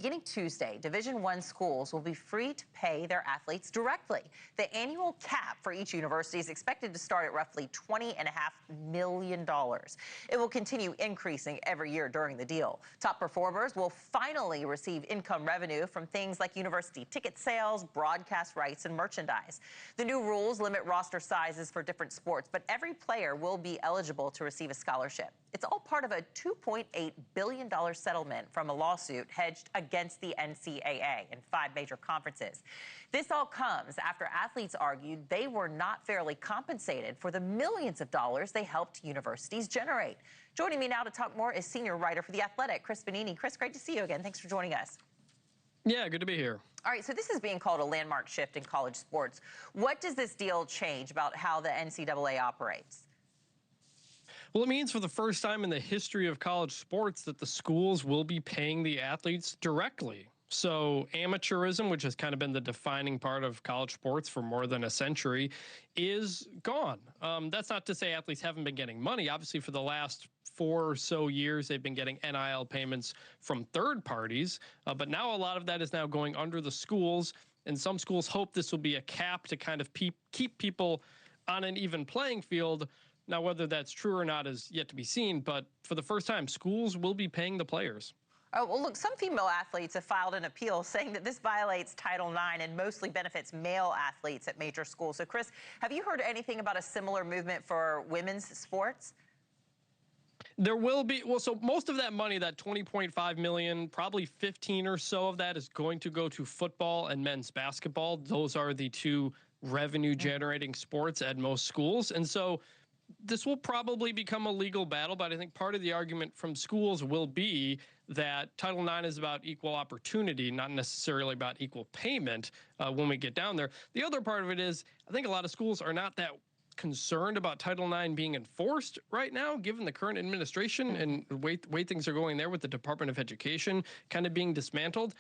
Beginning Tuesday, Division I schools will be free to pay their athletes directly. The annual cap for each university is expected to start at roughly $20.5 million. It will continue increasing every year during the deal. Top performers will finally receive income revenue from things like university ticket sales, broadcast rights, and merchandise. The new rules limit roster sizes for different sports, but every player will be eligible to receive a scholarship. It's all part of a $2.8 billion settlement from a lawsuit hedged against the NCAA in 5 major conferences. This all comes after athletes argued they were not fairly compensated for the millions of dollars they helped universities generate. Joining me now to talk more is senior writer for The Athletic, Chris Vannini. Chris, great to see you again. Thanks for joining us. Yeah, good to be here. All right, so this is being called a landmark shift in college sports. What does this deal change about how the NCAA operates? Well, it means for the first time in the history of college sports that the schools will be paying the athletes directly. So amateurism, which has kind of been the defining part of college sports for more than a century, is gone. That's not to say athletes haven't been getting money. Obviously, for the last 4 or so years, they've been getting NIL payments from third parties. But now a lot of that is now going under the schools. And some schools hope this will be a cap to kind of keep people on an even playing field. Now, whether that's true or not is yet to be seen, but for the first time, schools will be paying the players. Oh, well, look, some female athletes have filed an appeal saying that this violates Title IX and mostly benefits male athletes at major schools. So, Chris, have you heard anything about a similar movement for women's sports? There will be. Well, so most of that money, that $20.5 million, probably 15 or so of that is going to go to football and men's basketball. Those are the two revenue generating sports at most schools. And so this will probably become a legal battle, but I think part of the argument from schools will be that Title IX is about equal opportunity, not necessarily about equal payment when we get down there. The other part of it is I think a lot of schools are not that concerned about Title IX being enforced right now, given the current administration and the way things are going there with the Department of Education kind of being dismantled.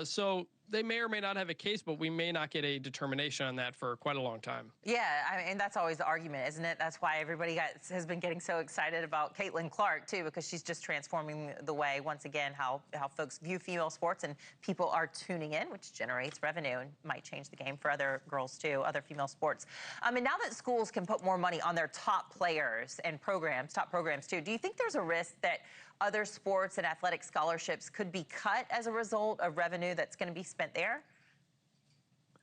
So they may or may not have a case, but we may not get a determination on that for quite a long time. Yeah, I mean, that's always the argument, isn't it? That's why everybody has been getting so excited about Caitlin Clark, too, because she's just transforming the way, once again, how folks view female sports, and people are tuning in, which generates revenue and might change the game for other girls, too, other female sports. And now that schools can put more money on their top players and top programs, too, do you think there's a risk that other sports and athletic scholarships could be cut as a result of revenue that's going to be spent there?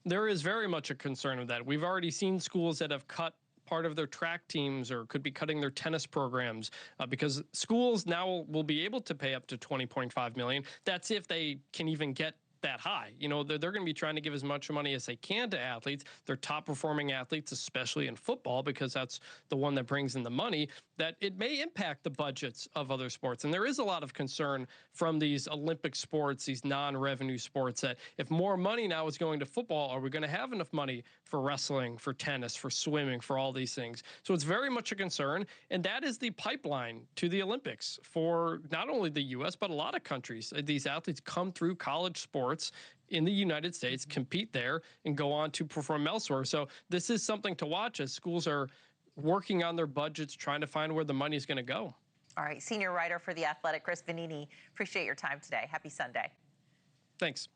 There is very much a concern of that. We've already seen schools that have cut part of their track teams or could be cutting their tennis programs because schools now will be able to pay up to $20.5 million. That's if they can even get that high. You know, they're going to be trying to give as much money as they can to athletes. They're top performing athletes, especially in football, because that's the one that brings in the money, that it may impact the budgets of other sports. And there is a lot of concern from these Olympic sports, these non-revenue sports, that if more money now is going to football, are we going to have enough money for wrestling, for tennis, for swimming, for all these things? So it's very much a concern. And that is the pipeline to the Olympics for not only the U.S., but a lot of countries. These athletes come through college sports in the United States, compete there, and go on to perform elsewhere. So this is something to watch as schools are working on their budgets, trying to find where the money is going to go. All right, senior writer for The Athletic, Chris Vannini, appreciate your time today. Happy Sunday. Thanks.